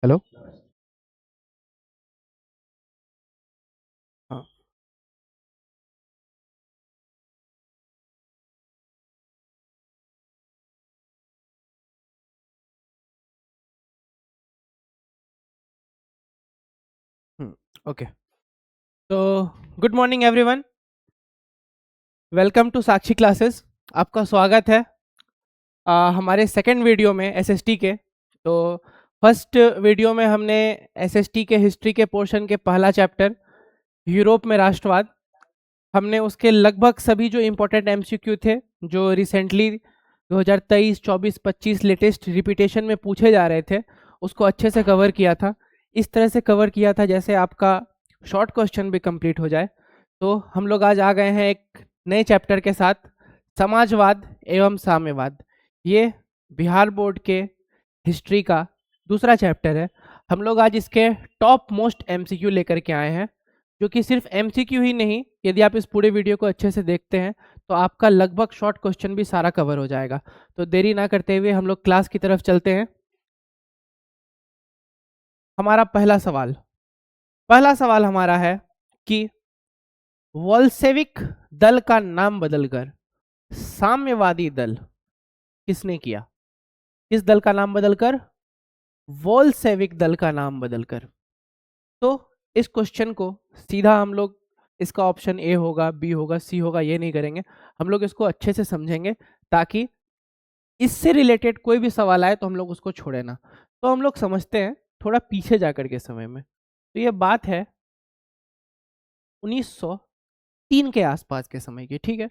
Hello. हाँ। Okay. तो good morning everyone, welcome to Sakshi classes. आपका स्वागत है हमारे सेकंड वीडियो में एसएसटी के। तो फर्स्ट वीडियो में हमने एसएसटी के हिस्ट्री के पोर्शन के पहला चैप्टर यूरोप में राष्ट्रवाद, हमने उसके लगभग सभी जो इम्पोर्टेंट एमसीक्यू थे जो रिसेंटली 2023, 24, 25 लेटेस्ट रिपीटेशन में पूछे जा रहे थे उसको अच्छे से कवर किया था। इस तरह से कवर किया था जैसे आपका शॉर्ट क्वेश्चन भी कंप्लीट हो जाए। तो हम लोग आज आ गए हैं एक नए चैप्टर के साथ, समाजवाद एवं साम्यवाद। ये बिहार बोर्ड के हिस्ट्री का दूसरा चैप्टर है। हम लोग आज इसके टॉप मोस्ट एमसीक्यू लेकर के आए हैं, जो कि सिर्फ एमसीक्यू ही नहीं, यदि आप इस पूरे वीडियो को अच्छे से देखते हैं तो आपका लगभग शॉर्ट क्वेश्चन भी सारा कवर हो जाएगा। तो देरी ना करते हुए हम लोग क्लास की तरफ चलते हैं। हमारा पहला सवाल हमारा है कि वोल्शेविक दल का नाम बदलकर साम्यवादी दल किसने किया? किस दल का नाम बदलकर? वोल्शेविक दल का नाम बदलकर। तो इस क्वेश्चन को सीधा हम लोग, इसका ऑप्शन ए होगा, बी होगा, सी होगा, ये नहीं करेंगे। हम लोग इसको अच्छे से समझेंगे ताकि इससे रिलेटेड कोई भी सवाल आए तो हम लोग उसको छोड़े ना। तो हम लोग समझते हैं थोड़ा पीछे जाकर के समय में। तो ये बात है 1903 के आसपास के समय की, ठीक है।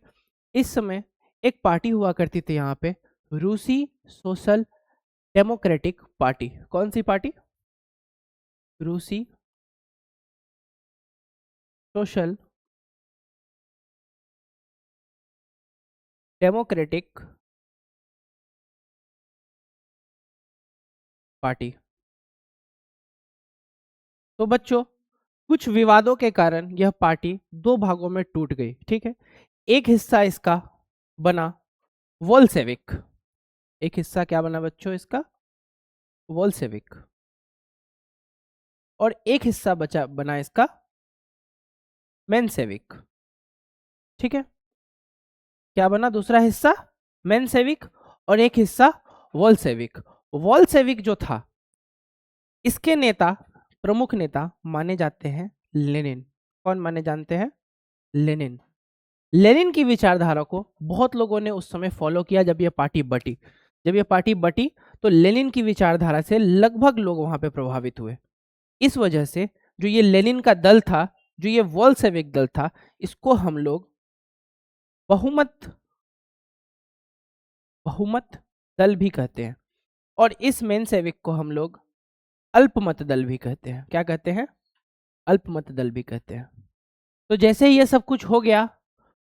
इस समय एक पार्टी हुआ करती थी यहाँ पे, रूसी सोशल डेमोक्रेटिक पार्टी। कौन सी पार्टी? रूसी सोशल डेमोक्रेटिक पार्टी। तो बच्चों, कुछ विवादों के कारण यह पार्टी दो भागों में टूट गई, ठीक है। एक हिस्सा इसका बना वोल्शेविक। एक हिस्सा क्या बना बच्चों इसका? वोल्शेविक। और एक हिस्सा बचा बना इसका मेनसेविक, ठीक है। क्या बना दूसरा हिस्सा? मेनसेविक। और एक हिस्सा वोल्शेविक। वोल्शेविक जो था, इसके नेता, प्रमुख नेता माने जाते हैं लेनिन। कौन माने जानते हैं? लेनिन। लेनिन की विचारधारा को बहुत लोगों ने उस समय फॉलो किया जब ये पार्टी बटी। जब ये पार्टी बटी तो लेनिन की विचारधारा से लगभग लोग वहां पे प्रभावित हुए। इस वजह से जो ये लेनिन का दल था, जो ये वोल्शेविक दल था, इसको हम लोग बहुमत बहुमत दल भी कहते हैं। और इस मेनसेविक को हम लोग अल्पमत दल भी कहते हैं। क्या कहते हैं? अल्पमत दल भी कहते हैं। तो जैसे ही ये सब कुछ हो गया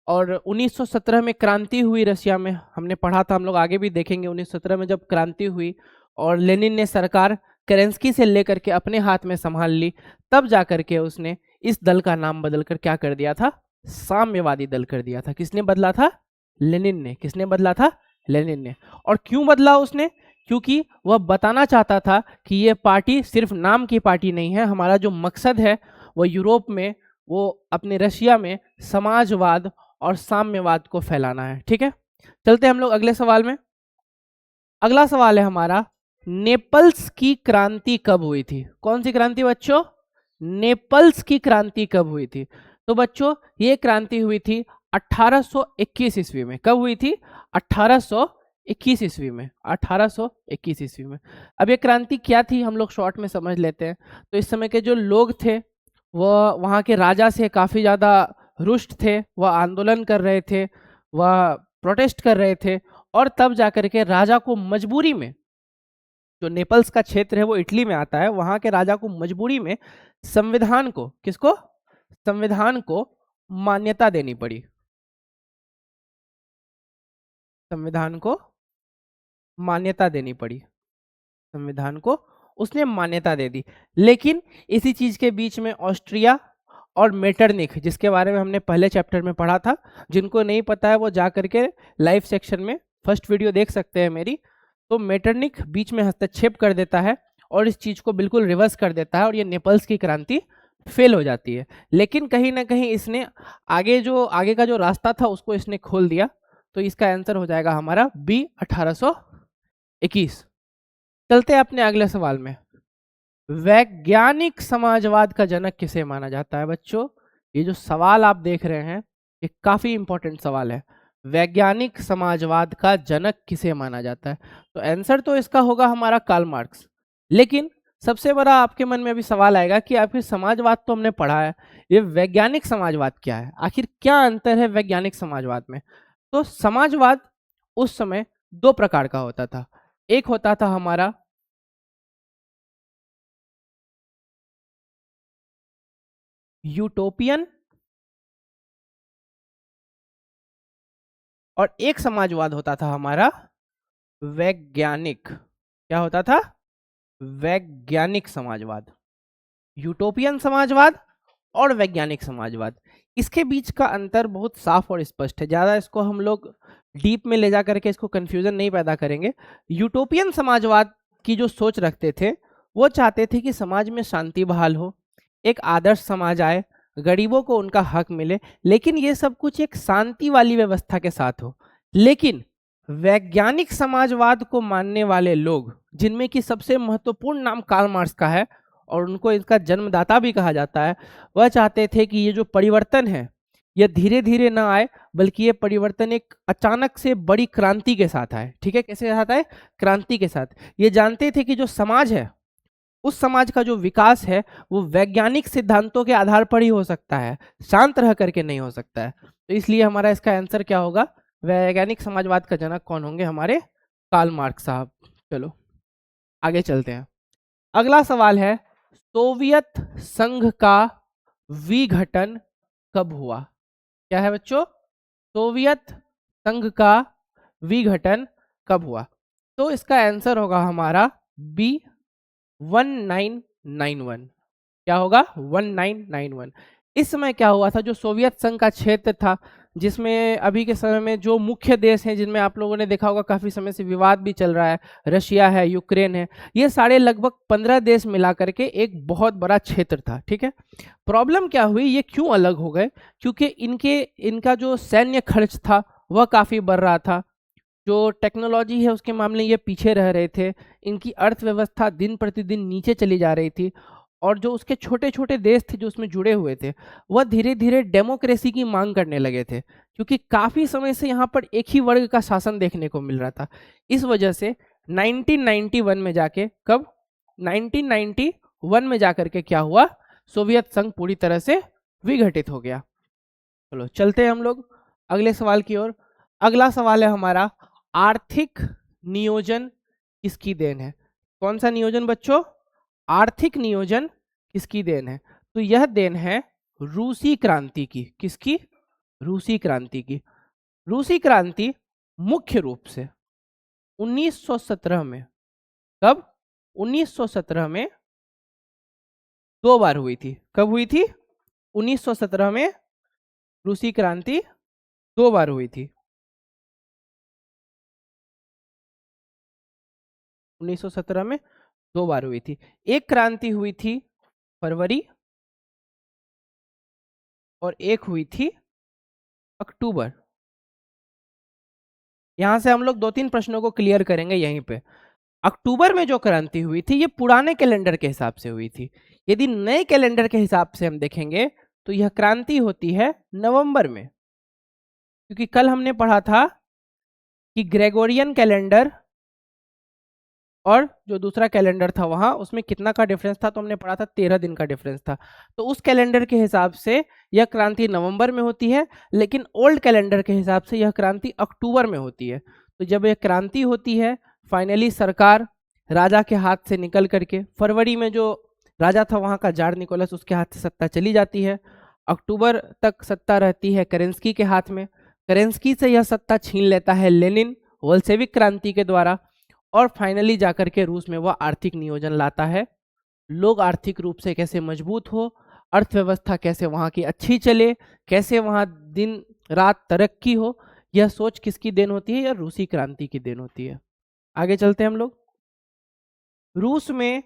और 1917 में क्रांति हुई रशिया में, हमने पढ़ा था, हम लोग आगे भी देखेंगे। 1917 में जब क्रांति हुई और लेनिन ने सरकार केरेंस्की से लेकर के अपने हाथ में संभाल ली, तब जाकर के उसने इस दल का नाम बदलकर क्या कर दिया था? साम्यवादी दल कर दिया था। किसने बदला था? लेनिन ने। किसने बदला था? लेनिन ने। और क्यों बदला उसने? क्योंकि वह बताना चाहता था कि यह पार्टी सिर्फ नाम की पार्टी नहीं है, हमारा जो मकसद है वो यूरोप में, वो अपने रशिया में समाजवाद और साम्यवाद को फैलाना है, ठीक है। चलते हम लोग अगले सवाल में। अगला सवाल है हमारा, नेपल्स की क्रांति कब हुई थी? कौन सी क्रांति बच्चों? नेपल्स की क्रांति कब हुई थी? तो बच्चों, ये क्रांति हुई थी 1821 ईस्वी में। कब हुई थी? 1821 ईस्वी में। 1821 ईस्वी में। अब ये क्रांति क्या थी हम लोग शॉर्ट में समझ लेते हैं। तो इस समय के जो लोग थे वह वहाँ के राजा से काफ़ी ज़्यादा रुष्ट थे, वह आंदोलन कर रहे थे, वह प्रोटेस्ट कर रहे थे। और तब जाकर के राजा को मजबूरी में, जो नेपल्स का क्षेत्र है वो इटली में आता है, वहां के राजा को मजबूरी में संविधान को, किसको? संविधान को मान्यता देनी पड़ी। संविधान को मान्यता देनी पड़ी। संविधान को उसने मान्यता दे दी। लेकिन इसी चीज के बीच में ऑस्ट्रिया और मेटरनिख, जिसके बारे में हमने पहले चैप्टर में पढ़ा था, जिनको नहीं पता है वो जा करके लाइव सेक्शन में फर्स्ट वीडियो देख सकते हैं मेरी। तो मेटरनिख बीच में हस्तक्षेप कर देता है और इस चीज को बिल्कुल रिवर्स कर देता है और ये नेपल्स की क्रांति फेल हो जाती है। लेकिन कहीं ना कहीं इसने आगे का जो रास्ता था उसको इसने खोल दिया। तो इसका आंसर हो जाएगा हमारा बी 1821। चलते हैं अपने अगले सवाल में। वैज्ञानिक समाजवाद का जनक किसे माना जाता है बच्चों? ये जो सवाल आप देख रहे हैं ये काफी इंपॉर्टेंट सवाल है। वैज्ञानिक समाजवाद का जनक किसे माना जाता है? तो आंसर तो इसका होगा हमारा कार्ल मार्क्स। लेकिन सबसे बड़ा आपके मन में अभी सवाल आएगा कि आखिर समाजवाद तो हमने पढ़ा है, ये वैज्ञानिक समाजवाद क्या है? आखिर क्या अंतर है वैज्ञानिक समाजवाद में? तो समाजवाद उस समय दो प्रकार का होता था। एक होता था हमारा यूटोपियन और एक समाजवाद होता था हमारा वैज्ञानिक। क्या होता था? वैज्ञानिक समाजवाद। यूटोपियन समाजवाद और वैज्ञानिक समाजवाद, इसके बीच का अंतर बहुत साफ और स्पष्ट है। ज़्यादा इसको हम लोग डीप में ले जा करके इसको कंफ्यूजन नहीं पैदा करेंगे। यूटोपियन समाजवाद की जो सोच रखते थे वो चाहते थे कि समाज में शांति बहाल हो, एक आदर्श समाज आए, गरीबों को उनका हक मिले, लेकिन ये सब कुछ एक शांति वाली व्यवस्था के साथ हो। लेकिन वैज्ञानिक समाजवाद को मानने वाले लोग, जिनमें कि सबसे महत्वपूर्ण नाम कार्ल मार्क्स का है और उनको इसका जन्मदाता भी कहा जाता है, वह चाहते थे कि ये जो परिवर्तन है यह धीरे धीरे ना आए, बल्कि ये परिवर्तन एक अचानक से बड़ी क्रांति के साथ आए। ठीक है, कैसे साथ आए? क्रांति के साथ। ये जानते थे कि जो समाज है, उस समाज का जो विकास है वो वैज्ञानिक सिद्धांतों के आधार पर ही हो सकता है, शांत रह करके नहीं हो सकता है। तो इसलिए हमारा इसका आंसर क्या होगा? वैज्ञानिक समाजवाद का जनक कौन होंगे? हमारे कार्ल मार्क्स साहब। चलो आगे चलते हैं। अगला सवाल है, सोवियत संघ का विघटन कब हुआ? क्या है बच्चों? सोवियत संघ का विघटन कब हुआ? तो इसका आंसर होगा हमारा बी 1991। क्या होगा? 1991। इस समय क्या हुआ था, जो सोवियत संघ का क्षेत्र था, जिसमें अभी के समय में जो मुख्य देश हैं जिनमें आप लोगों ने देखा होगा काफी समय से विवाद भी चल रहा है, रशिया है, यूक्रेन है, ये सारे लगभग 15 देश मिला करके एक बहुत बड़ा क्षेत्र था। ठीक है, प्रॉब्लम क्या हुई, ये क्यों अलग हो गए? क्योंकि इनका जो सैन्य खर्च था वह काफी बढ़ रहा था, जो टेक्नोलॉजी है उसके मामले ये पीछे रह रहे थे, इनकी अर्थव्यवस्था दिन प्रतिदिन नीचे चली जा रही थी, और जो उसके छोटे छोटे देश थे जो उसमें जुड़े हुए थे वह धीरे धीरे डेमोक्रेसी की मांग करने लगे थे, क्योंकि काफ़ी समय से यहाँ पर एक ही वर्ग का शासन देखने को मिल रहा था। इस वजह से 1991 में जाके, कब? 1991 में जाकर के क्या हुआ? सोवियत संघ पूरी तरह से विघटित हो गया। चलो चलते हैं हम लोग अगले सवाल की ओर। अगला सवाल है हमारा, आर्थिक नियोजन किसकी देन है? कौन सा नियोजन बच्चों? आर्थिक नियोजन किसकी देन है? तो यह देन है रूसी क्रांति की। किसकी? रूसी क्रांति की। रूसी क्रांति मुख्य रूप से 1917 में, कब? 1917 में दो बार हुई थी। कब हुई थी? 1917 में रूसी क्रांति दो बार हुई थी। 1917 में दो बार हुई थी। एक क्रांति हुई थी फरवरी और एक हुई थी अक्टूबर। यहां से हम लोग दो तीन प्रश्नों को क्लियर करेंगे यहीं पे। अक्टूबर में जो क्रांति हुई थी ये पुराने कैलेंडर के हिसाब से हुई थी। यदि नए कैलेंडर के हिसाब से हम देखेंगे तो यह क्रांति होती है नवंबर में, क्योंकि कल हमने पढ़ा था कि ग्रेगोरियन कैलेंडर और जो दूसरा कैलेंडर था वहां उसमें कितना का डिफरेंस था, तो हमने पढ़ा था 13 दिन का डिफरेंस था। तो उस कैलेंडर के हिसाब से यह क्रांति नवंबर में होती है, लेकिन ओल्ड कैलेंडर के हिसाब से यह क्रांति अक्टूबर में होती है। तो जब यह क्रांति होती है, फाइनली सरकार राजा के हाथ से निकल करके, फरवरी में जो राजा था वहां का जार निकोलस, उसके हाथ से सत्ता चली जाती है। अक्टूबर तक सत्ता रहती है केरेंस्की के हाथ में। केरेंस्की से यह सत्ता छीन लेता है लेनिन बोल्शेविक क्रांति के द्वारा, और फाइनली जाकर के रूस में वह आर्थिक नियोजन लाता है। लोग आर्थिक रूप से कैसे मजबूत हो, अर्थव्यवस्था कैसे वहाँ की अच्छी चले, कैसे वहाँ दिन रात तरक्की हो, यह सोच किसकी देन होती है? यह रूसी क्रांति की देन होती है। आगे चलते हैं हम लोग। रूस में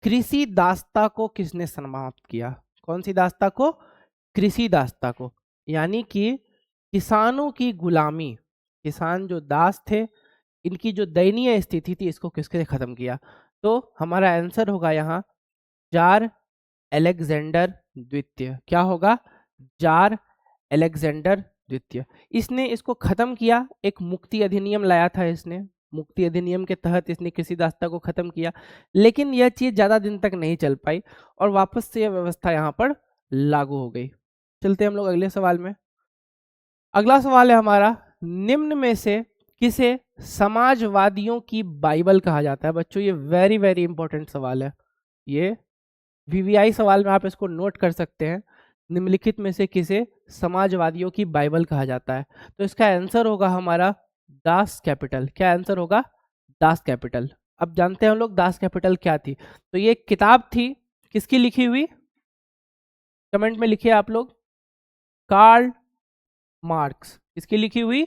कृषि दासता को किसने समाप्त किया? कौन सी दासता को? कृषि दासता को, यानी कि किसानों की गुलामी, किसान जो दास थे, इनकी जो दयनीय स्थिति थी, इसको किसने खत्म किया? तो हमारा आंसर होगा यहाँ जार अलेक्जेंडर द्वितीय। क्या होगा? जार अलेक्जेंडर द्वितीय। इसने इसको खत्म किया, एक मुक्ति अधिनियम लाया था इसने, मुक्ति अधिनियम के तहत इसने कृषि दासता को खत्म किया, लेकिन यह चीज ज्यादा दिन तक नहीं चल पाई और वापस से यह व्यवस्था यहाँ पर लागू हो गई। चलते हम लोग अगले सवाल में। अगला सवाल है हमारा, निम्न में से किसे समाजवादियों की बाइबल कहा जाता है? बच्चों ये वेरी वेरी इंपॉर्टेंट सवाल है, ये वीवीआई सवाल में आप इसको नोट कर सकते हैं। निम्नलिखित में से किसे समाजवादियों की बाइबल कहा जाता है? तो इसका आंसर होगा हमारा दास कैपिटल। क्या आंसर होगा? Das Kapital. अब जानते हैं हम लोग दास कैपिटल क्या थी। तो ये एक किताब थी, किसकी लिखी हुई? कमेंट में लिखिए आप लोग। Karl Marx. किसकी लिखी हुई?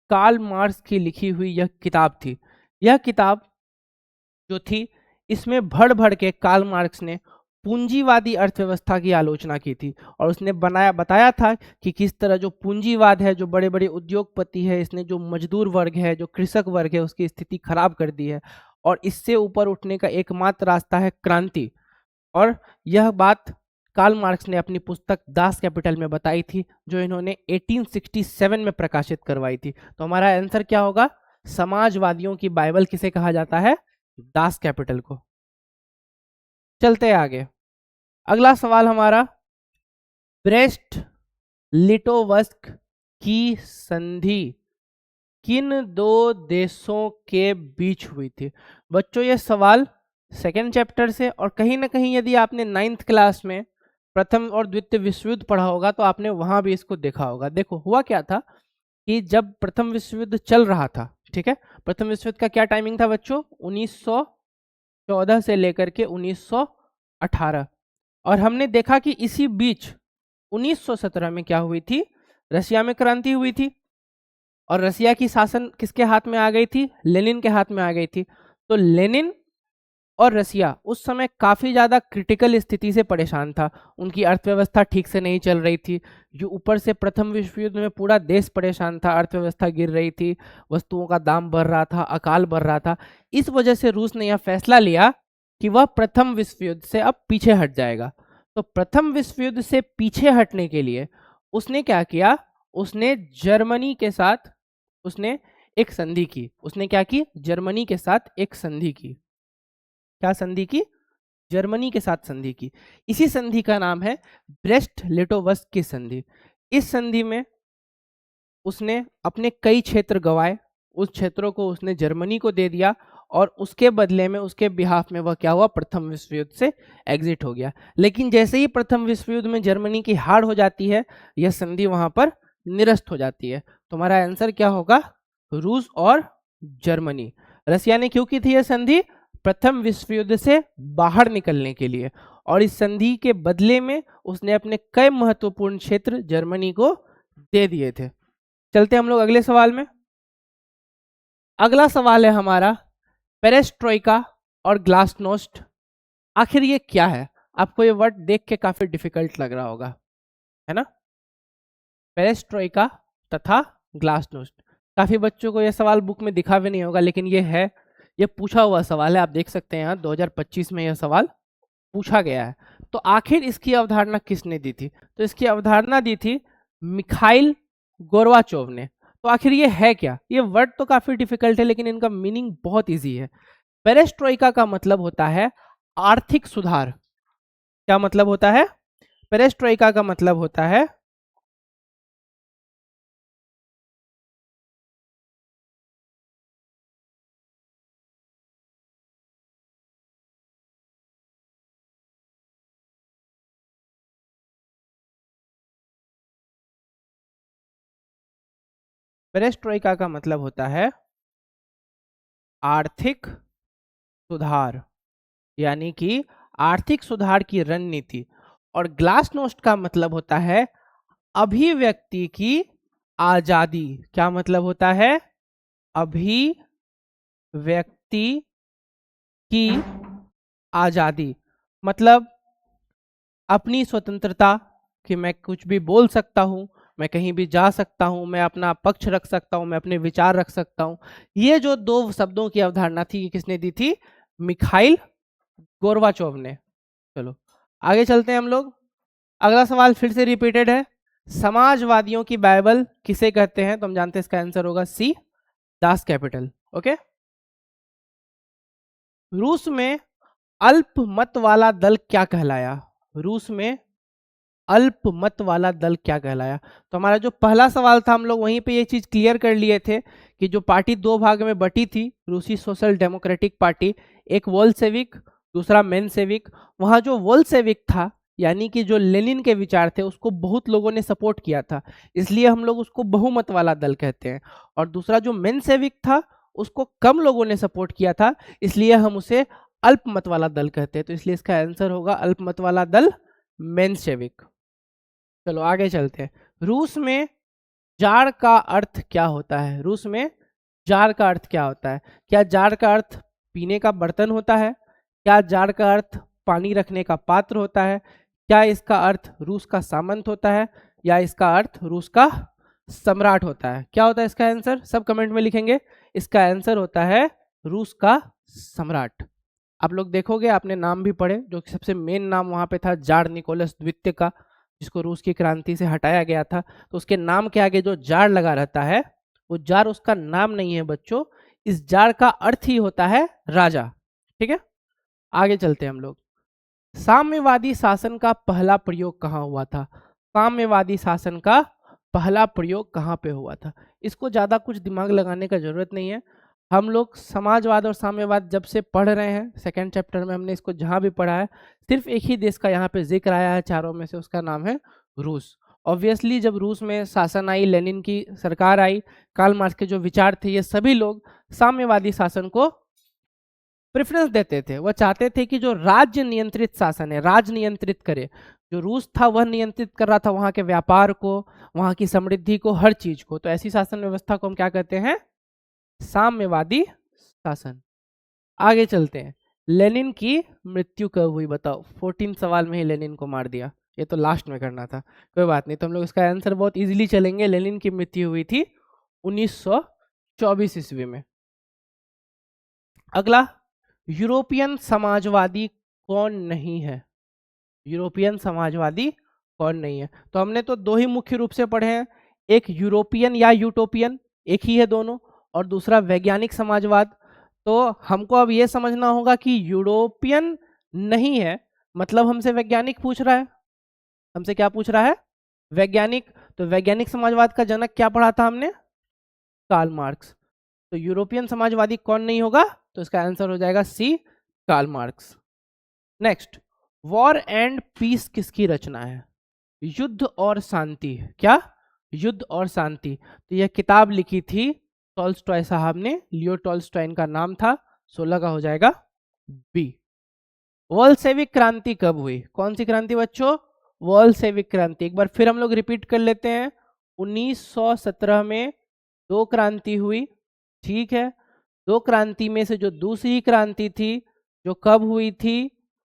कार्ल मार्क्स की लिखी हुई यह किताब थी। यह किताब जो थी, इसमें भर भर के कार्ल मार्क्स ने पूंजीवादी अर्थव्यवस्था की आलोचना की थी और उसने बताया था कि किस तरह जो पूंजीवाद है, जो बड़े बड़े उद्योगपति है, इसने जो मजदूर वर्ग है, जो कृषक वर्ग है, उसकी स्थिति खराब कर दी है और इससे ऊपर उठने का एकमात्र रास्ता है क्रांति। और यह बात कार्ल मार्क्स ने अपनी पुस्तक दास कैपिटल में बताई थी, जो इन्होंने 1867 में प्रकाशित करवाई थी। तो हमारा आंसर क्या होगा? समाजवादियों की बाइबल किसे कहा जाता है? दास कैपिटल को। चलते हैं आगे। अगला सवाल हमारा, ब्रेस्ट लिटोवस्क की संधि किन दो देशों के बीच हुई थी? बच्चों ये सवाल सेकेंड चैप्टर से, और कहीं ना कहीं यदि आपने 9th क्लास में प्रथम और द्वितीय विश्व युद्ध पढ़ा होगा तो आपने वहां भी इसको देखा होगा। देखो हुआ क्या था कि जब प्रथम विश्व युद्ध चल रहा था, ठीक है, प्रथम विश्व युद्ध का क्या टाइमिंग था बच्चों? 1914 से लेकर के 1918। और हमने देखा कि इसी बीच 1917 में क्या हुई थी? रशिया में क्रांति हुई थी और रशिया की शासन किसके हाथ में आ गई थी? लेनिन के हाथ में आ गई थी। तो लेनिन और रशिया उस समय काफी ज्यादा क्रिटिकल स्थिति से परेशान था, उनकी अर्थव्यवस्था ठीक से नहीं चल रही थी, जो ऊपर से प्रथम विश्व युद्ध में पूरा देश परेशान था, अर्थव्यवस्था गिर रही थी, वस्तुओं का दाम बढ़ रहा था, अकाल बढ़ रहा था। इस वजह से रूस ने यह फैसला लिया कि वह प्रथम विश्व युद्ध से अब पीछे हट जाएगा। तो प्रथम विश्व युद्ध से पीछे हटने के लिए उसने क्या किया? उसने जर्मनी के साथ उसने एक संधि की। उसने क्या की? जर्मनी के साथ एक संधि की। क्या संधि की? जर्मनी के साथ संधि की। इसी संधि का नाम है ब्रेस्ट लिटोवस्क की संधि। इस संधि में उसने अपने कई क्षेत्र गंवाए, उस क्षेत्रों को उसने जर्मनी को दे दिया और उसके बदले में, उसके बिहाफ में वह क्या हुआ? प्रथम विश्व युद्ध से एग्जिट हो गया। लेकिन जैसे ही प्रथम विश्व युद्ध में जर्मनी की हार हो जाती है, यह संधि वहां पर निरस्त हो जाती है। तो हमारा आंसर क्या होगा? रूस और जर्मनी। रसिया ने क्यों की थी यह संधि? प्रथम विश्व युद्ध से बाहर निकलने के लिए, और इस संधि के बदले में उसने अपने कई महत्वपूर्ण क्षेत्र जर्मनी को दे दिए थे। चलते हम लोग अगले सवाल में। अगला सवाल है हमारा, पेरेस्ट्रोइका और ग्लासनोस्ट, आखिर ये क्या है? आपको ये वर्ड देख के काफी डिफिकल्ट लग रहा होगा, है ना? पेरेस्ट्रोइका तथा ग्लासनोस्ट, काफी बच्चों को यह सवाल बुक में दिखा भी नहीं होगा, लेकिन ये है, ये पूछा हुआ सवाल है। आप देख सकते हैं यहाँ 2025 में यह सवाल पूछा गया है। तो आखिर इसकी अवधारणा किसने दी थी? तो इसकी अवधारणा दी थी मिखाइल गोर्बाचोव ने। तो आखिर ये है क्या? ये वर्ड तो काफी डिफिकल्ट है, लेकिन इनका मीनिंग बहुत इजी है। पेरेस्ट्रोइका का मतलब होता है आर्थिक सुधार। क्या मतलब होता है? पेरेस्ट्रोइका का मतलब होता है पेरेस्ट्रोइका का मतलब होता है आर्थिक सुधार, यानी कि आर्थिक सुधार की रणनीति। और ग्लासनोस्ट का मतलब होता है अभिव्यक्ति की आजादी। क्या मतलब होता है? अभिव्यक्ति की आजादी मतलब अपनी स्वतंत्रता, कि मैं कुछ भी बोल सकता हूँ, मैं कहीं भी जा सकता हूँ, मैं अपना पक्ष रख सकता हूँ, मैं अपने विचार रख सकता हूँ। ये जो दो शब्दों की अवधारणा थी, ये किसने दी थी? मिखाइल गोर्बाचोव ने। चलो आगे चलते हैं हम लोग। अगला सवाल फिर से रिपीटेड है, समाजवादियों की बाइबल किसे कहते हैं? तो हम जानते हैं इसका आंसर होगा सी, दास कैपिटल। ओके। रूस में अल्पमत वाला दल क्या कहलाया? रूस में अल्पमत वाला दल क्या कहलाया? तो हमारा जो पहला सवाल था, हम लोग वहीं पे ये चीज क्लियर कर लिए थे कि जो पार्टी दो भाग में बटी थी, रूसी सोशल डेमोक्रेटिक पार्टी, एक वोल्सेविक, दूसरा मेनसेविक। वहां जो वोल्सेविक था, यानी कि जो लेनिन के विचार थे, उसको बहुत लोगों ने सपोर्ट किया था, इसलिए हम लोग उसको बहुमत वाला दल कहते हैं। और दूसरा जो मेनसेविक था, उसको कम लोगों ने सपोर्ट किया था, इसलिए हम उसे अल्पमत वाला दल कहते हैं। तो इसलिए इसका आंसर होगा अल्पमत वाला दल, मेनसेविक। चलो आगे चलते हैं। रूस में जार का अर्थ क्या होता है? रूस में जार का अर्थ क्या होता है? क्या जार का अर्थ पीने का बर्तन होता है? क्या जार का अर्थ पानी रखने का पात्र होता है? क्या इसका अर्थ रूस का सामंत होता है? या इसका अर्थ रूस का सम्राट होता है? क्या होता है इसका आंसर? सब कमेंट में लिखेंगे। इसका आंसर होता है रूस का सम्राट। आप लोग देखोगे, आपने नाम भी पढ़े, जो कि सबसे मेन नाम वहां पे था जार निकोलस द्वितीय का, जिसको रूस की क्रांति से हटाया गया था। तो उसके नाम के आगे जो जार लगा रहता है, वो जार उसका नाम नहीं है बच्चों, इस जार का अर्थ ही होता है राजा। ठीक है, आगे चलते हैं हम लोग। साम्यवादी शासन का पहला प्रयोग कहाँ हुआ था? साम्यवादी शासन का पहला प्रयोग कहाँ पे हुआ था? इसको ज्यादा कुछ दिमाग लगाने का जरूरत नहीं है। हम लोग समाजवाद और साम्यवाद जब से पढ़ रहे हैं, सेकेंड चैप्टर में हमने इसको जहां भी पढ़ा है, सिर्फ एक ही देश का यहाँ पे जिक्र आया है चारों में से, उसका नाम है रूस। ऑब्वियसली जब रूस में शासन आई, लेनिन की सरकार आई, कार्ल मार्क्स के जो विचार थे, ये सभी लोग साम्यवादी शासन को प्रेफरेंस देते थे। वह चाहते थे कि जो राज्य नियंत्रित शासन है, राज नियंत्रित करे। जो रूस था वह नियंत्रित कर रहा था वहां के व्यापार को, वहां की समृद्धि को, हर चीज को। तो ऐसी शासन व्यवस्था को हम क्या कहते हैं? साम्यवादी शासन। आगे चलते हैं। लेनिन की मृत्यु कब हुई बताओ? 14 सवाल में ही लेनिन को मार दिया, ये तो लास्ट में करना था, कोई बात नहीं। तो हम लोग इसका आंसर बहुत इजीली चलेंगे। लेनिन की मृत्यु हुई थी 1924 ईस्वी में। अगला, यूरोपियन समाजवादी कौन नहीं है? यूरोपियन समाजवादी कौन नहीं है? तो हमने तो दो ही मुख्य रूप से पढ़े हैं, एक यूरोपियन या यूटोपियन, एक ही है दोनों, और दूसरा वैज्ञानिक समाजवाद। तो हमको अब ये समझना होगा कि यूरोपियन नहीं है, मतलब हमसे वैज्ञानिक पूछ रहा है। हमसे क्या पूछ रहा है? वैज्ञानिक। तो वैज्ञानिक समाजवाद का जनक क्या पढ़ा था हमने? Karl Marx. तो यूरोपियन समाजवादी कौन नहीं होगा? तो इसका आंसर हो जाएगा C, Karl Marx. Next, War and Peace किसकी रचना है? युद्ध और शांति। क्या? युद्ध और शांति। तो यह किताब लिखी थी टॉल्स्टॉय साहब ने, लियो टॉल्स्टॉय इनका नाम था। 16 का हो जाएगा बी। वोल्शेविक क्रांति कब हुई? कौन सी क्रांति बच्चों? वोल्शेविक क्रांति। एक बार फिर हम लोग रिपीट कर लेते हैं। 1917 में दो क्रांति हुई, ठीक है। दो क्रांति में से जो दूसरी क्रांति थी, जो कब हुई थी?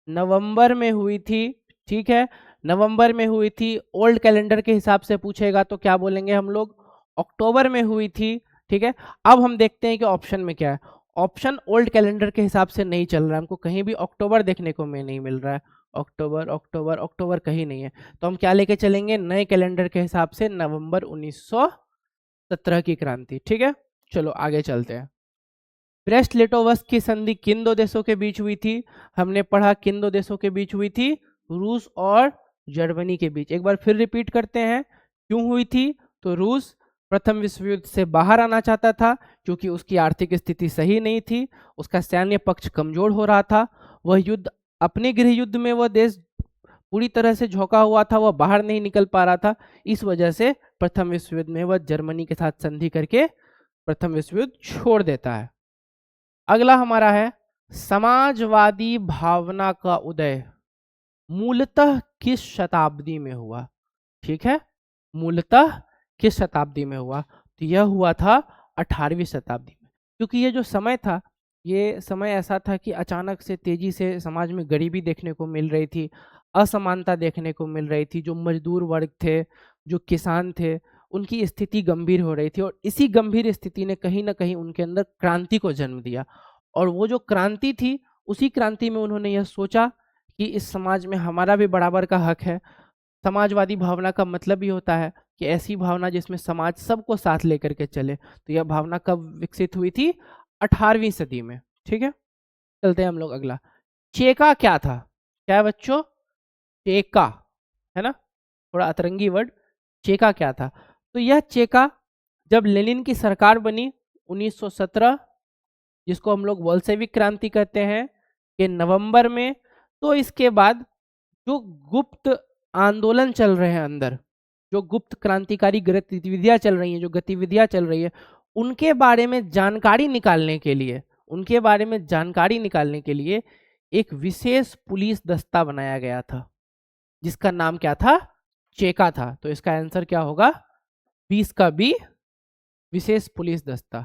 नवंबर में हुई थी, ठीक है। नवंबर में हुई थी। ओल्ड कैलेंडर के हिसाब से पूछेगा तो क्या बोलेंगे हम लोग? अक्टूबर में हुई थी, ठीक है। अब हम देखते हैं कि ऑप्शन में क्या है। ऑप्शन ओल्ड कैलेंडर के हिसाब से नहीं चल रहा है, हमको कहीं भी अक्टूबर देखने को में नहीं मिल रहा है। अक्टूबर अक्टूबर अक्टूबर कहीं नहीं है। तो हम क्या लेके चलेंगे? नए कैलेंडर के हिसाब से नवंबर 1917 की क्रांति, ठीक है। चलो आगे चलते हैं। ब्रेस्ट लिटोवस्क की संधि किन दो देशों के बीच हुई थी? हमने पढ़ा किन दो देशों के बीच हुई थी? रूस और जर्मनी के बीच। एक बार फिर रिपीट करते हैं, क्यों हुई थी? तो रूस प्रथम विश्व युद्ध से बाहर आना चाहता था, क्योंकि उसकी आर्थिक स्थिति सही नहीं थी, उसका सैन्य पक्ष कमजोर हो रहा था। वह युद्ध, अपने गृह युद्ध में वह देश पूरी तरह से झोंका हुआ था, वह बाहर नहीं निकल पा रहा था। इस वजह से प्रथम विश्व युद्ध में वह जर्मनी के साथ संधि करके प्रथम विश्व युद्ध छोड़ देता है। अगला हमारा है, समाजवादी भावना का उदय मूलतः किस शताब्दी में हुआ? ठीक है, मूलतः किस शताब्दी में हुआ? तो यह हुआ था 18वीं शताब्दी में। क्योंकि ये जो समय था, ये समय ऐसा था कि अचानक से तेजी से समाज में गरीबी देखने को मिल रही थी, असमानता देखने को मिल रही थी। जो मजदूर वर्ग थे, जो किसान थे, उनकी स्थिति गंभीर हो रही थी और इसी गंभीर स्थिति ने कहीं न कहीं उनके अंदर क्रांति को जन्म दिया। और वो जो क्रांति थी, उसी क्रांति में उन्होंने यह सोचा कि इस समाज में हमारा भी बराबर का हक है। समाजवादी भावना का मतलब ही होता है कि ऐसी भावना जिसमें समाज सबको साथ लेकर के चले। तो यह भावना कब विकसित हुई थी? 18वीं सदी में। ठीक है, चलते हैं हम लोग अगला। चेका क्या था? क्या है बच्चों? चेका, है ना, थोड़ा अतरंगी वर्ड। चेका क्या था? तो यह चेका जब लेनिन की सरकार बनी 1917, जिसको हम लोग बोल्शेविक क्रांति कहते हैं, के नवंबर में, तो इसके बाद जो गुप्त आंदोलन चल रहे हैं अंदर, जो गुप्त क्रांतिकारी गतिविधियां चल रही हैं, जो गतिविधियां चल रही है, उनके बारे में जानकारी निकालने के लिए, उनके बारे में जानकारी निकालने के लिए एक विशेष पुलिस दस्ता बनाया गया था, जिसका नाम क्या था? चेका था। तो इसका आंसर क्या होगा? 20 का बी, विशेष पुलिस दस्ता।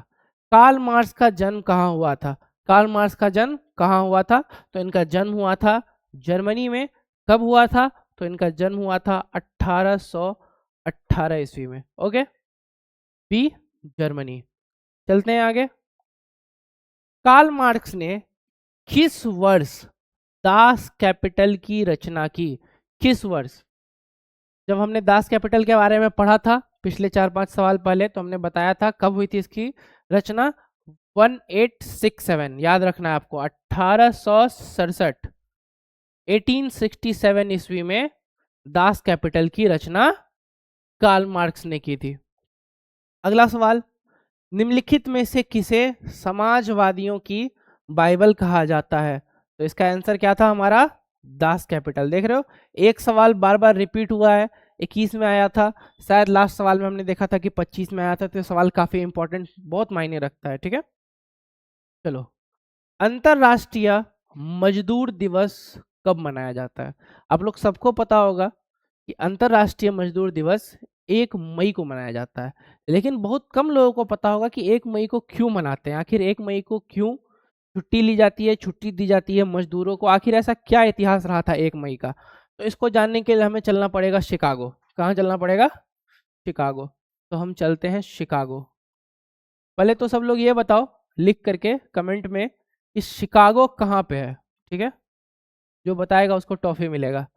कार्ल मार्क्स का जन्म कहाँ हुआ था? कार्ल मार्क्स का जन्म कहाँ हुआ था? तो इनका जन्म हुआ था जर्मनी में। कब हुआ था? तो इनका जन्म हुआ था 1818 ईस्वी में। Okay, B Germany. चलते हैं आगे। कार्ल मार्क्स ने किस वर्ष दास कैपिटल की रचना की? किस वर्ष? जब हमने दास कैपिटल के बारे में पढ़ा था पिछले 4-5 सवाल पहले, तो हमने बताया था कब हुई थी इसकी रचना? 1867, याद रखना है आपको, 1867, 1867 ईस्वी में दास कैपिटल की रचना कार्ल मार्क्स ने की थी। अगला सवाल, निम्नलिखित में से किसे समाजवादियों की बाइबल कहा जाता है? तो इसका आंसर क्या था हमारा? Das Kapital. देख रहे हो, एक सवाल बार बार रिपीट हुआ है। 21 में आया था, शायद लास्ट सवाल में हमने देखा था कि 25 में आया था। तो सवाल काफी इंपॉर्टेंट, बहुत मायने रखता है। ठीक है, चलो, अंतरराष्ट्रीय मजदूर दिवस कब मनाया जाता है? आप लोग सबको पता होगा कि अंतरराष्ट्रीय मजदूर दिवस 1 मई को मनाया जाता है, लेकिन बहुत कम लोगों को पता होगा कि 1 मई को क्यों मनाते हैं। आखिर 1 मई को क्यों छुट्टी ली जाती है, छुट्टी दी जाती है मजदूरों को? आखिर ऐसा क्या इतिहास रहा था 1 मई का? तो इसको जानने के लिए हमें चलना पड़ेगा शिकागो। कहाँ चलना पड़ेगा? शिकागो। तो हम चलते हैं शिकागो। पहले तो सब लोग ये बताओ लिख करके कमेंट में कि शिकागो कहाँ पे है। ठीक है, जो बताएगा उसको टॉफी मिलेगा।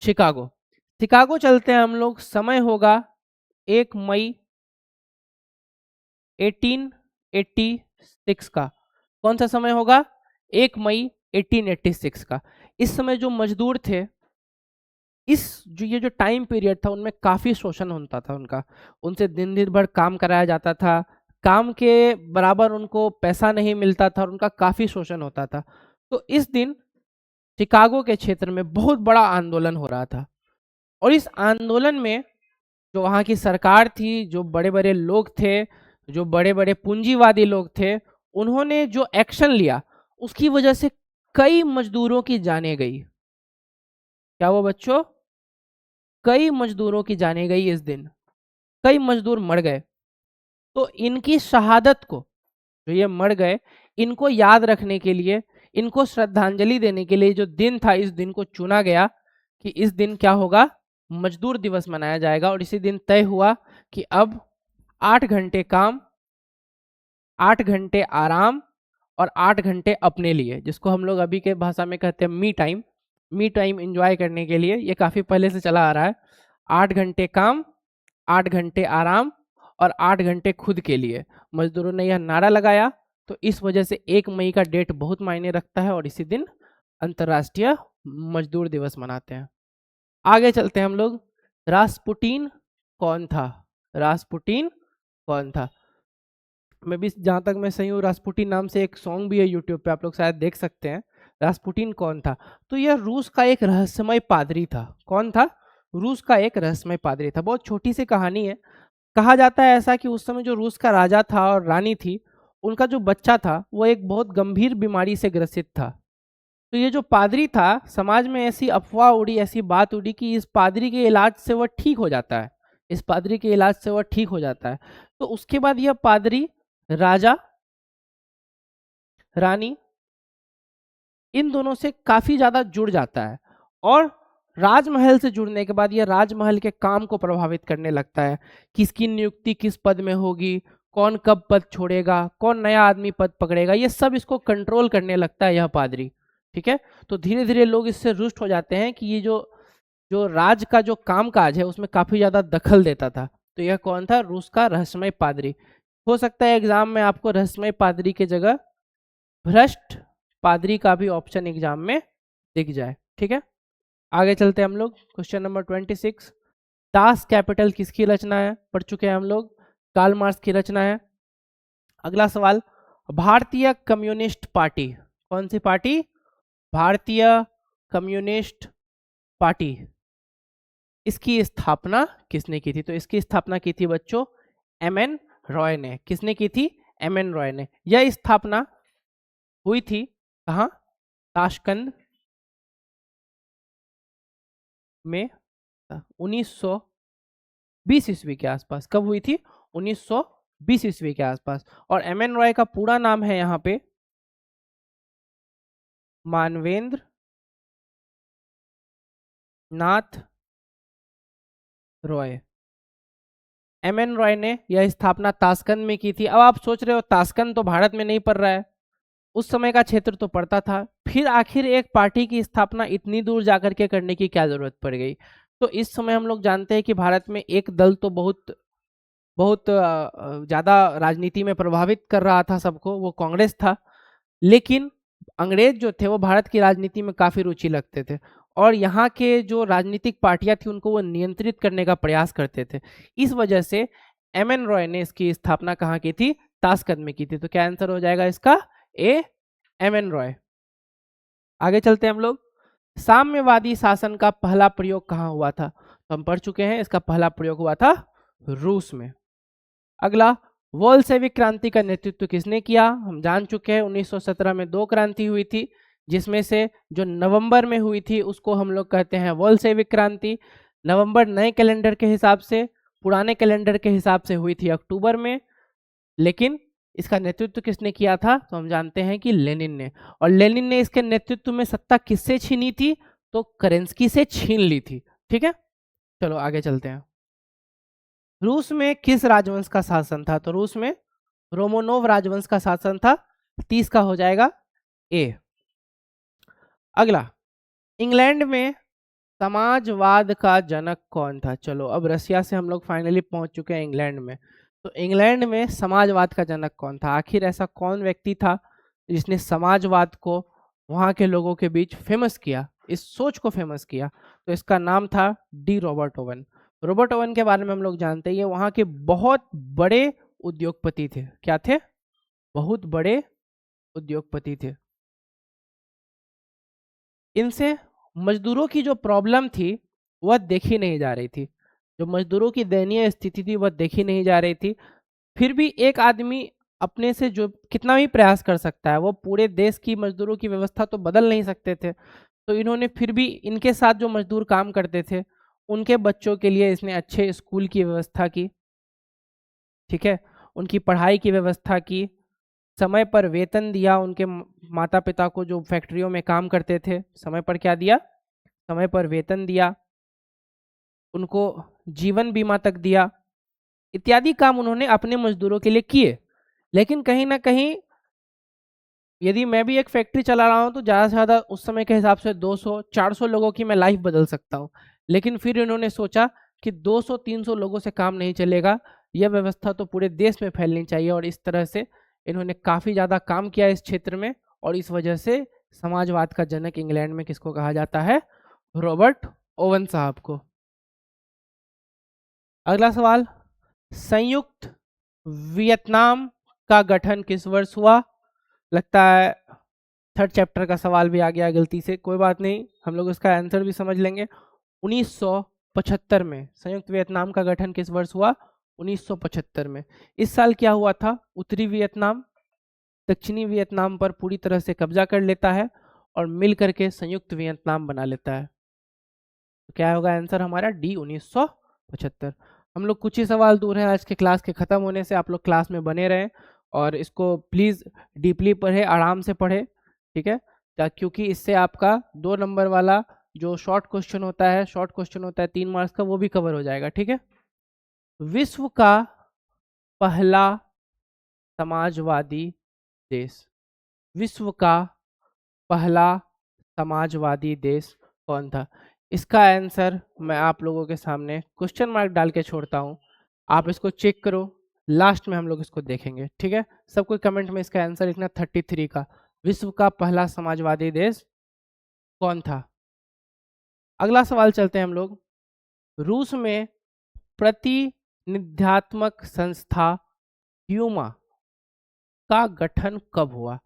शिकागो, शिकागो चलते हैं हम लोग। समय होगा 1 मई 1886 का। कौन सा समय होगा? 1 मई 1886 का। इस समय जो मजदूर थे, इस जो ये जो टाइम पीरियड था, उनमें काफी शोषण होता था उनका। उनसे दिन दिन भर काम कराया जाता था, काम के बराबर उनको पैसा नहीं मिलता था और उनका काफी शोषण होता था। तो इस दिन शिकागो के क्षेत्र में बहुत बड़ा आंदोलन हो रहा था और इस आंदोलन में जो वहाँ की सरकार थी, जो बड़े बड़े लोग थे, जो बड़े बड़े पूंजीवादी लोग थे, उन्होंने जो एक्शन लिया उसकी वजह से कई मजदूरों की जानें गई। क्या वो बच्चों? कई मजदूरों की जानें गई इस दिन, कई मजदूर मर गए। तो इनकी शहादत को, जो ये मर गए, इनको याद रखने के लिए, इनको श्रद्धांजलि देने के लिए जो दिन था, इस दिन को चुना गया कि इस दिन क्या होगा? मजदूर दिवस मनाया जाएगा। और इसी दिन तय हुआ कि अब 8 घंटे काम, 8 घंटे आराम और 8 घंटे अपने लिए, जिसको हम लोग अभी के भाषा में कहते हैं me time. Me time enjoy करने के लिए ये काफ़ी पहले से चला आ रहा है। 8 घंटे काम, 8 घंटे आराम और 8 घंटे खुद के लिए मजदूरों ने यह नारा लगाया। तो इस वजह से 1 मई का डेट बहुत मायने रखता है और इसी दिन अंतर्राष्ट्रीय मजदूर दिवस मनाते हैं। आगे चलते हैं हम लोग। रास्पुटीन कौन था? रास्पुटीन कौन था? मैं भी जहाँ तक मैं सही हूँ, रास्पुटीन नाम से एक सॉन्ग भी है यूट्यूब पे, आप लोग शायद देख सकते हैं। रास्पुटीन कौन था? तो यह रूस का एक रहस्यमय पादरी था। कौन था? रूस का एक रहस्यमय पादरी था। बहुत छोटी सी कहानी है। कहा जाता है ऐसा कि उस समय जो रूस का राजा था और रानी थी, उनका जो बच्चा था वो एक बहुत गंभीर बीमारी से ग्रसित था। तो ये जो पादरी था, समाज में ऐसी अफवाह उड़ी, ऐसी बात उड़ी कि इस पादरी के इलाज से वह ठीक हो जाता है, इस पादरी के इलाज से वह ठीक हो जाता है। तो उसके बाद यह पादरी राजा रानी इन दोनों से काफी ज्यादा जुड़ जाता है और राजमहल से जुड़ने के बाद यह राजमहल के काम को प्रभावित करने लगता है। किसकी नियुक्ति किस पद में होगी, कौन कब पद छोड़ेगा, कौन नया आदमी पद पकड़ेगा, ये सब इसको कंट्रोल करने लगता है यह पादरी। ठीक है, तो धीरे धीरे लोग इससे रुष्ट हो जाते हैं कि ये जो जो राज का जो कामकाज है उसमें काफी ज्यादा दखल देता था। तो यह कौन था? रूस का रहस्यमय पादरी। हो सकता है एग्जाम में आपको रहस्यमय पादरी की जगह भ्रष्ट पादरी का भी ऑप्शन एग्जाम में दिख जाए। ठीक है, आगे चलते हैं हम लोग। क्वेश्चन नंबर 26, दास कैपिटल किसकी रचना है? पढ़ चुके हैं हम लोग, कार्ल मार्क्स की रचना है। अगला सवाल, भारतीय कम्युनिस्ट पार्टी, कौन सी पार्टी? भारतीय कम्युनिस्ट पार्टी, इसकी स्थापना किसने की थी? तो इसकी स्थापना की थी बच्चों एम.एन. रॉय ने। किसने की थी? एम.एन. रॉय ने। यह स्थापना हुई थी कहाँ? ताशकंद में 1920 ईस्वी के आसपास। कब हुई थी? 1920 ईस्वी के आसपास। और एम.एन. रॉय का पूरा नाम है यहाँ पे मानवेंद्र नाथ रॉय। एम.एन. रॉय ने यह स्थापना ताशकंद में की थी। अब आप सोच रहे हो ताशकंद तो भारत में नहीं पड़ रहा है, उस समय का क्षेत्र तो पड़ता था, फिर आखिर एक पार्टी की स्थापना इतनी दूर जाकर के करने की क्या जरूरत पड़ गई? तो इस समय हम लोग जानते हैं कि भारत में एक दल तो बहुत बहुत ज्यादा राजनीति में प्रभावित कर रहा था सबको, वो कांग्रेस था। लेकिन अंग्रेज जो थे वो भारत की राजनीति में काफी रुचि रखते थे और यहाँ के जो राजनीतिक पार्टियां थी उनको वो नियंत्रित करने का प्रयास करते थे। इस वजह से एम.एन. रॉय ने इसकी स्थापना कहाँ की थी? ताशकंद में की थी। तो क्या आंसर हो जाएगा इसका? ए, एम.एन. रॉय। आगे चलते हैं हम लोग। साम्यवादी शासन का पहला प्रयोग कहाँ हुआ था? तो हम पढ़ चुके हैं, इसका पहला प्रयोग हुआ था रूस में। अगला, बोल्शेविक क्रांति का नेतृत्व किसने किया? हम जान चुके हैं 1917 में दो क्रांति हुई थी, जिसमें से जो नवंबर में हुई थी उसको हम लोग कहते हैं बोल्शेविक क्रांति। नवंबर नए कैलेंडर के हिसाब से, पुराने कैलेंडर के हिसाब से हुई थी अक्टूबर में। लेकिन इसका नेतृत्व किसने किया था? तो हम जानते हैं कि लेनिन ने। और लेनिन ने इसके नेतृत्व में सत्ता किससे छीनी थी? तो केरेंस्की से छीन ली थी। ठीक है, चलो आगे चलते हैं। रूस में किस राजवंश का शासन था? तो रूस में रोमनोव राजवंश का शासन था। 30 का हो जाएगा ए। अगला, इंग्लैंड में समाजवाद का जनक कौन था? चलो अब रसिया से हम लोग फाइनली पहुंच चुके हैं इंग्लैंड में। तो इंग्लैंड में समाजवाद का जनक कौन था? आखिर ऐसा कौन व्यक्ति था जिसने समाजवाद को वहां के लोगों के बीच फेमस किया, इस सोच को फेमस किया? तो इसका नाम था D Robert oven. Robert oven के बारे में हम लोग जानते हैं, ये वहां के बहुत बड़े उद्योगपति थे। क्या थे? बहुत बड़े उद्योगपति थे। इनसे मजदूरों की जो प्रॉब्लम थी वह देखी नहीं जा रही थी, जो मजदूरों की दयनीय स्थिति थी वह देखी नहीं जा रही थी। फिर भी एक आदमी अपने से जो कितना भी प्रयास कर सकता है, वो पूरे देश की मजदूरों की व्यवस्था तो बदल नहीं सकते थे। तो इन्होंने फिर भी इनके साथ जो मजदूर काम करते थे उनके बच्चों के लिए इसने अच्छे स्कूल की व्यवस्था की। ठीक है, उनकी पढ़ाई की व्यवस्था की, समय पर वेतन दिया उनके माता पिता को जो फैक्ट्रियों में काम करते थे, समय पर क्या दिया? समय पर वेतन दिया, उनको जीवन बीमा तक दिया, इत्यादि काम उन्होंने अपने मजदूरों के लिए किए। लेकिन कहीं ना कहीं यदि मैं भी एक फैक्ट्री चला रहा हूँ तो ज़्यादा से ज़्यादा उस समय के हिसाब से 200-400 लोगों की मैं लाइफ बदल सकता हूँ। लेकिन फिर इन्होंने सोचा कि 200-300 लोगों से काम नहीं चलेगा, यह व्यवस्था तो पूरे देश में फैलनी चाहिए। और इस तरह से इन्होंने काफ़ी ज़्यादा काम किया इस क्षेत्र में और इस वजह से समाजवाद का जनक इंग्लैंड में किसको कहा जाता है? रॉबर्ट ओवन साहब को। अगला सवाल, संयुक्त वियतनाम का गठन किस वर्ष हुआ? लगता है थर्ड चैप्टर का सवाल भी आ गया गलती से, कोई बात नहीं, हम लोग उसका आंसर भी समझ लेंगे। 1975 में संयुक्त वियतनाम का गठन किस वर्ष हुआ? 1975 में। इस साल क्या हुआ था? उत्तरी वियतनाम दक्षिणी वियतनाम पर पूरी तरह से कब्जा कर लेता है और मिल करके संयुक्त वियतनाम बना लेता है। तो क्या होगा आंसर हमारा? डी, 1975। हम लोग कुछ ही सवाल दूर हैं आज के क्लास के खत्म होने से, आप लोग क्लास में बने रहें और इसको प्लीज़ डीपली पढ़े, आराम से पढ़े, ठीक है, क्योंकि इससे आपका 2 नंबर वाला जो शॉर्ट क्वेश्चन होता है, 3 मार्क्स का, वो भी कवर हो जाएगा, ठीक है। विश्व का पहला समाजवादी देश, विश्व का पहला समाजवादी देश कौन था? इसका आंसर मैं आप लोगों के सामने क्वेश्चन मार्क डाल के छोड़ता हूं, आप इसको चेक करो, लास्ट में हम लोग इसको देखेंगे, ठीक है। सब कोई कमेंट में इसका आंसर लिखना 33 का, विश्व का पहला समाजवादी देश कौन था। अगला सवाल चलते हैं हम लोग। रूस में प्रतिनिध्यात्मक संस्था ड्यूमा का गठन कब हुआ?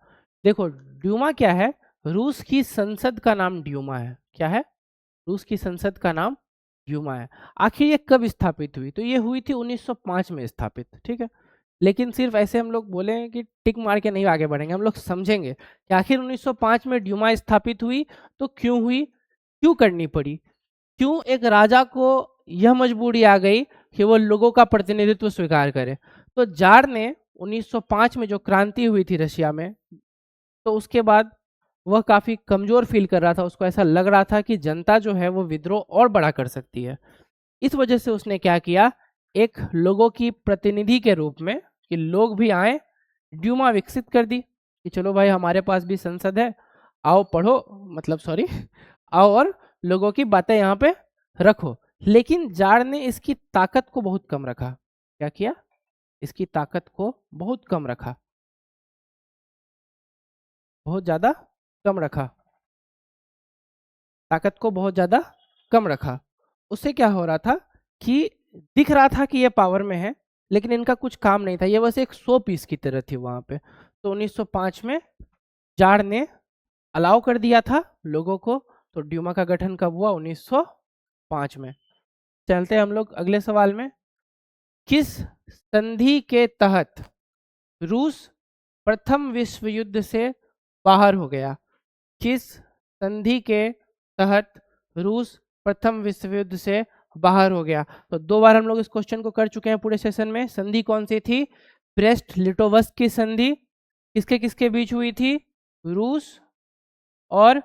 देखो, ड्यूमा क्या है? रूस की संसद का नाम ड्यूमा है। क्या है? रूस की संसद का नाम ड्यूमा है। आखिर ये कब स्थापित हुई? तो ये हुई थी 1905 में स्थापित, ठीक है। लेकिन सिर्फ ऐसे हम लोग बोले कि टिक मार के नहीं आगे बढ़ेंगे, हम लोग समझेंगे कि आखिर 1905 में ड्यूमा स्थापित हुई तो क्यों हुई, क्यों करनी पड़ी, क्यों एक राजा को यह मजबूरी आ गई कि वो लोगों का प्रतिनिधित्व स्वीकार करे। तो जार ने 1905 में जो क्रांति हुई थी रशिया में, तो उसके बाद वह काफ़ी कमज़ोर फील कर रहा था, उसको ऐसा लग रहा था कि जनता जो है वो विद्रोह और बड़ा कर सकती है। इस वजह से उसने क्या किया, एक लोगों की प्रतिनिधि के रूप में कि लोग भी आए, ड्यूमा विकसित कर दी कि चलो भाई हमारे पास भी संसद है, आओ पढ़ो, मतलब सॉरी, आओ और लोगों की बातें यहाँ पे रखो। लेकिन जार ने इसकी ताकत को बहुत कम रखा। क्या किया? इसकी ताकत को बहुत कम रखा, बहुत ज़्यादा कम रखा, ताकत को बहुत ज़्यादा कम रखा। उससे क्या हो रहा था कि दिख रहा था कि ये पावर में है, लेकिन इनका कुछ काम नहीं था, ये बस एक 100 पीस की तरह थी वहाँ पे। तो 1905 में जार ने अलाउ कर दिया था लोगों को, तो ड्यूमा का गठन कब हुआ? 1905 में। चलते हैं हम लोग अगले सवाल में। किस संधि के तहत रूस प्रथम विश्व युद्ध से बाहर हो गया? किस संधि के तहत रूस प्रथम विश्व युद्ध से बाहर हो गया? तो 2 बार हम लोग इस क्वेश्चन को कर चुके हैं पूरे सेशन में। संधि कौन सी थी? ब्रेस्ट लिटोवस्क की संधि। किसके किसके बीच हुई थी? रूस और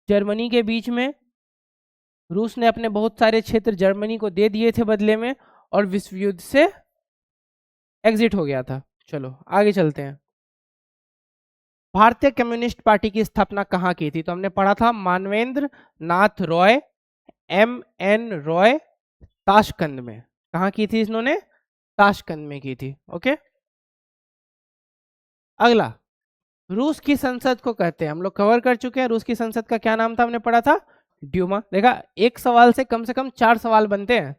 जर्मनी के बीच में। रूस ने अपने बहुत सारे क्षेत्र जर्मनी को दे दिए थे बदले में, और विश्व युद्ध से एग्जिट हो गया था। चलो आगे चलते हैं। भारतीय कम्युनिस्ट पार्टी की स्थापना कहाँ की थी? तो हमने पढ़ा था मानवेंद्र नाथ रॉय, MN रॉय, ताशकंद में। कहाँ की थी इन्होंने? ताशकंद में की थी। ओके, अगला, रूस की संसद को कहते हैं, हम लोग कवर कर चुके हैं। रूस की संसद का क्या नाम था? हमने पढ़ा था ड्यूमा। देखा, एक सवाल से कम 4 सवाल बनते हैं।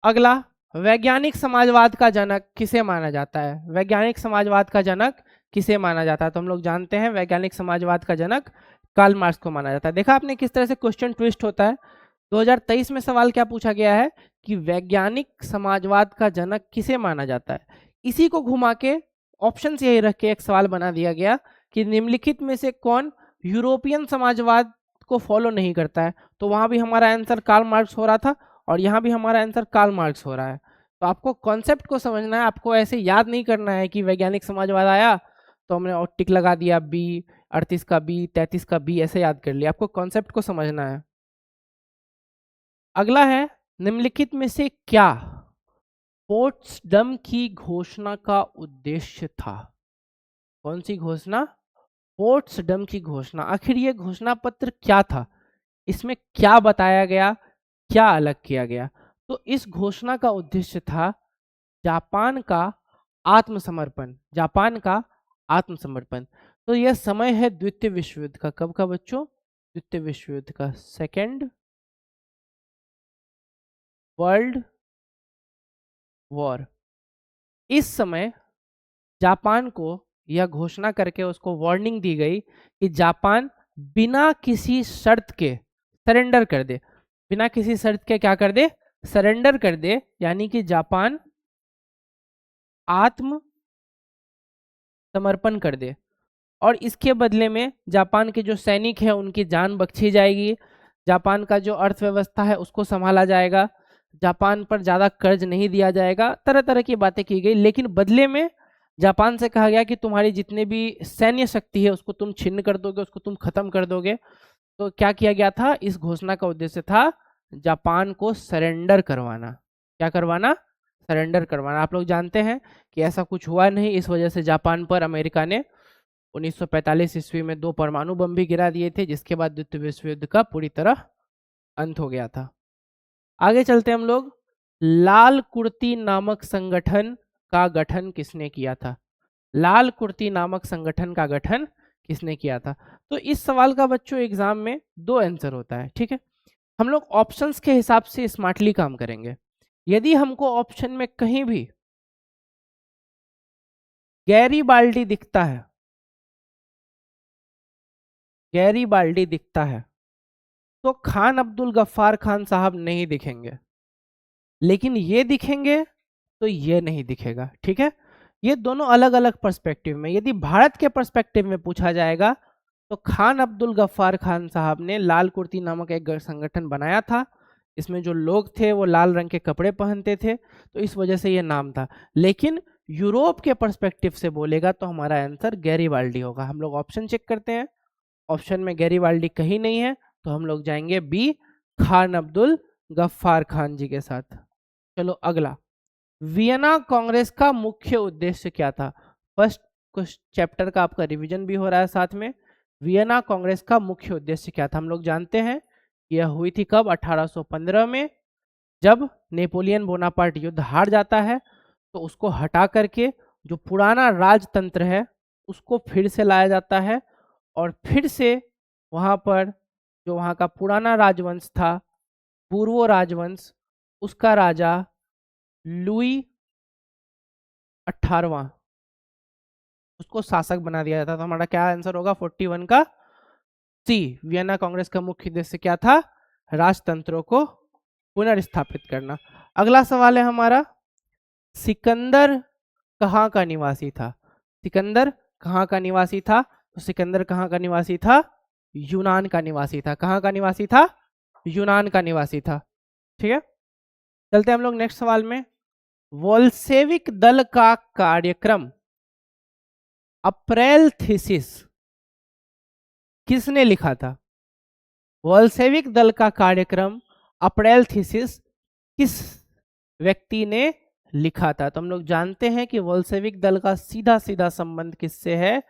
अगला, वैज्ञानिक समाजवाद का जनक किसे माना जाता है? वैज्ञानिक समाजवाद का जनक किसे माना जाता है? तो हम लोग जानते हैं वैज्ञानिक समाजवाद का जनक कार्ल मार्क्स को माना जाता है। देखा आपने किस तरह से क्वेश्चन ट्विस्ट होता है। 2023 में सवाल क्या पूछा गया है कि वैज्ञानिक समाजवाद का जनक किसे माना जाता है, इसी को घुमा के ऑप्शन यही रख के एक सवाल बना दिया गया कि निम्नलिखित में से कौन यूरोपियन समाजवाद को फॉलो नहीं करता है। तो वहां भी हमारा आंसर कार्ल मार्क्स हो रहा था, और यहाँ भी हमारा आंसर कार्ल मार्क्स हो रहा है। तो आपको कॉन्सेप्ट को समझना है, आपको ऐसे याद नहीं करना है कि वैज्ञानिक समाजवाद आया तो हमने और टिक लगा दिया, बी 38 का बी, 33 का बी, ऐसे याद कर लिया। आपको कॉन्सेप्ट को समझना है। अगला है, निम्नलिखित में से क्या पोट्सडम की घोषणा का उद्देश्य था? कौन सी घोषणा? पोट्सडम की घोषणा। आखिर ये घोषणा पत्र क्या था? इसमें क्या बताया गया, क्या अलग किया गया? तो इस घोषणा का उद्देश्य था जापान का आत्मसमर्पण, जापान का आत्मसमर्पण। तो यह समय है द्वितीय विश्व युद्ध का। कब का बच्चों? द्वितीय विश्व युद्ध का, सेकेंड वर्ल्ड वॉर। इस समय जापान को यह घोषणा करके उसको वार्निंग दी गई कि जापान बिना किसी शर्त के सरेंडर कर दे, बिना किसी शर्त के क्या कर दे? सरेंडर कर दे, यानी कि जापान आत्म समर्पण कर दे, और इसके बदले में जापान के जो सैनिक हैं उनकी जान बख्शी जाएगी, जापान का जो अर्थव्यवस्था है उसको संभाला जाएगा, जापान पर ज़्यादा कर्ज नहीं दिया जाएगा, तरह तरह की बातें की गई, लेकिन बदले में जापान से कहा गया कि तुम्हारी जितने भी सैन्य शक्ति है उसको तुम छिन्न कर दोगे, उसको तुम खत्म कर दोगे। तो क्या किया गया था, इस घोषणा का उद्देश्य था जापान को सरेंडर करवाना। क्या करवाना, सरेंडर करवाना। आप लोग जानते हैं कि ऐसा कुछ हुआ नहीं, इस वजह से जापान पर अमेरिका ने 1945 ईस्वी में 2 परमाणु बम भी गिरा दिए थे, जिसके बाद द्वितीय विश्व युद्ध का पूरी तरह अंत हो गया था। आगे चलते हम लोग, लाल कुर्ती नामक संगठन का गठन किसने किया था? लाल कुर्ती नामक संगठन का गठन किसने किया था? तो इस सवाल का बच्चों एग्जाम में 2 आंसर होता है, ठीक है। हम लोग ऑप्शंस के हिसाब से स्मार्टली काम करेंगे। यदि हमको ऑप्शन में कहीं भी गैरीबाल्डी दिखता है, गैरीबाल्डी दिखता है, तो खान अब्दुल गफ्फार खान साहब नहीं दिखेंगे, लेकिन ये दिखेंगे तो ये नहीं दिखेगा, ठीक है। ये दोनों अलग अलग पर्सपेक्टिव में, यदि भारत के पर्सपेक्टिव में पूछा जाएगा तो खान अब्दुल गफ्फार खान साहब ने लाल कुर्ती नामक एक संगठन बनाया था। इसमें जो लोग थे वो लाल रंग के कपड़े पहनते थे, तो इस वजह से ये नाम था। लेकिन यूरोप के पर्सपेक्टिव से बोलेगा तो हमारा आंसर गैरीबाल्डी होगा। हम लोग ऑप्शन चेक करते हैं, ऑप्शन में गैरीबाल्डी कहीं नहीं है, तो हम लोग जाएंगे बी, खान अब्दुल गफ्फार खान जी के साथ। चलो अगला, वियना कांग्रेस का मुख्य उद्देश्य क्या था? फर्स्ट कुछ चैप्टर का आपका रिवीजन भी हो रहा है साथ में। वियना कांग्रेस का मुख्य उद्देश्य क्या था? हम लोग जानते हैं यह हुई थी कब? 1815 में, जब नेपोलियन बोनापार्ट युद्ध हार जाता है तो उसको हटा करके जो पुराना राजतंत्र है उसको फिर से लाया जाता है, और फिर से वहाँ पर जो वहाँ का पुराना राजवंश था, पूर्व राजवंश, उसका राजा लुई 18वां, उसको शासक बना दिया जाता। तो हमारा क्या आंसर होगा? 41 का सी। वियना कांग्रेस का मुख्य उद्देश्य क्या था? राजतंत्रों को पुनर्स्थापित करना। अगला सवाल है हमारा, सिकंदर कहाँ का निवासी था? सिकंदर कहाँ का निवासी था? तो सिकंदर कहाँ का निवासी था? यूनान का निवासी था। कहाँ का निवासी था? यूनान का निवासी था, ठीक है। चलते हम लोग नेक्स्ट सवाल में, वोल्शेविक दल का कार्यक्रम अप्रैल थीसिस किसने लिखा था? वोल्शेविक दल का कार्यक्रम अप्रैल थीसिस किस व्यक्ति ने लिखा था? तो हम लोग जानते हैं कि वोल्शेविक दल का सीधा सीधा संबंध किससे है?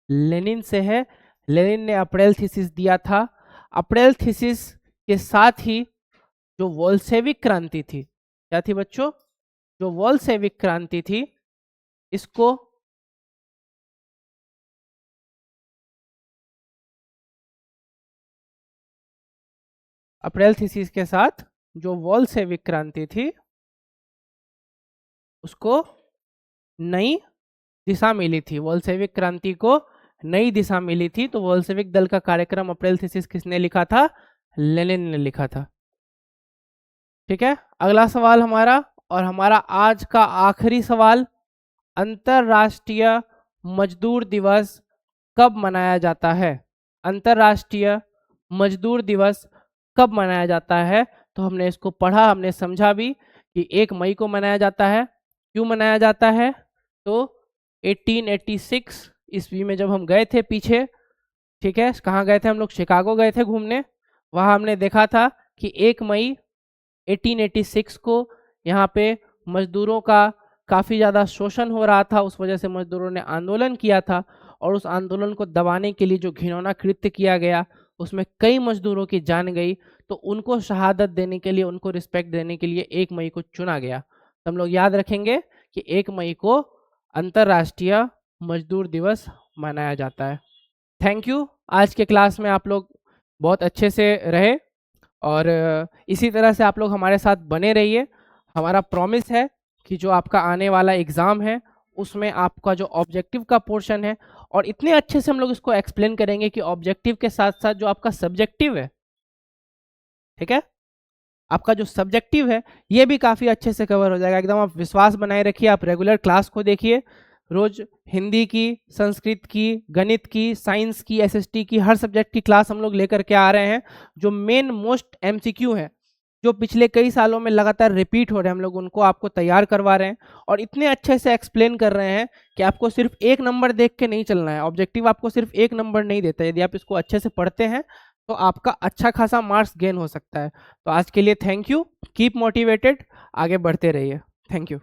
लेनिन से है। लेनिन ने अप्रैल थीसिस दिया था। अप्रैल थीसिस के साथ ही जो वोल्शेविक क्रांति थी, क्या थी बच्चों? जो वोल्शेविक क्रांति थी, इसको अप्रैल थीसिस के साथ जो वोल्शेविक क्रांति थी उसको नई दिशा मिली थी। वोल्शेविक क्रांति को नई दिशा मिली थी। तो वोल्शेविक दल का कार्यक्रम अप्रैल थीसिस किसने लिखा था? लेनिन ने लिखा था, ठीक है। अगला सवाल हमारा, और हमारा आज का आखिरी सवाल, अंतरराष्ट्रीय मजदूर दिवस कब मनाया जाता है? अंतरराष्ट्रीय मजदूर दिवस कब मनाया जाता है? तो हमने इसको पढ़ा, हमने समझा भी कि 1 मई को मनाया जाता है। क्यों मनाया जाता है? तो 1886 ईस्वी में जब हम गए थे पीछे, ठीक है, कहाँ गए थे हम लोग? शिकागो गए थे घूमने। वहाँ हमने देखा था कि 1 मई 1886 को यहाँ पे मजदूरों का काफ़ी ज़्यादा शोषण हो रहा था। उस वजह से मजदूरों ने आंदोलन किया था, और उस आंदोलन को दबाने के लिए जो घिनौना कृत्य किया गया उसमें कई मजदूरों की जान गई। तो उनको शहादत देने के लिए, उनको रिस्पेक्ट देने के लिए 1 मई को चुना गया। तो हम लोग याद रखेंगे कि 1 मई को अंतर्राष्ट्रीय मजदूर दिवस मनाया जाता है। Thank you. आज के क्लास में आप लोग बहुत अच्छे से रहे, और इसी तरह से आप लोग हमारे साथ बने रहिए। हमारा प्रॉमिस है कि जो आपका आने वाला एग्ज़ाम है उसमें आपका जो ऑब्जेक्टिव का पोर्शन है, और इतने अच्छे से हम लोग इसको एक्सप्लेन करेंगे कि ऑब्जेक्टिव के साथ साथ जो आपका सब्जेक्टिव है, ठीक है, आपका जो सब्जेक्टिव है ये भी काफ़ी अच्छे से कवर हो जाएगा। एकदम आप विश्वास बनाए रखिए, आप रेगुलर क्लास को देखिए। रोज हिंदी की, संस्कृत की, गणित की, साइंस की, एसएसटी की, हर सब्जेक्ट की क्लास हम लोग लेकर के आ रहे हैं। जो मेन मोस्ट एमसीक्यू है, जो पिछले कई सालों में लगातार रिपीट हो रहे हैं, हम लोग उनको आपको तैयार करवा रहे हैं और इतने अच्छे से एक्सप्लेन कर रहे हैं कि आपको सिर्फ एक नंबर देख के नहीं चलना है। ऑब्जेक्टिव आपको सिर्फ एक नंबर नहीं देता, यदि आप इसको अच्छे से पढ़ते हैं तो आपका अच्छा खासा मार्क्स गेन हो सकता है। तो आज के लिए थैंक यू, कीप मोटिवेटेड, आगे बढ़ते रहिए। Thank you.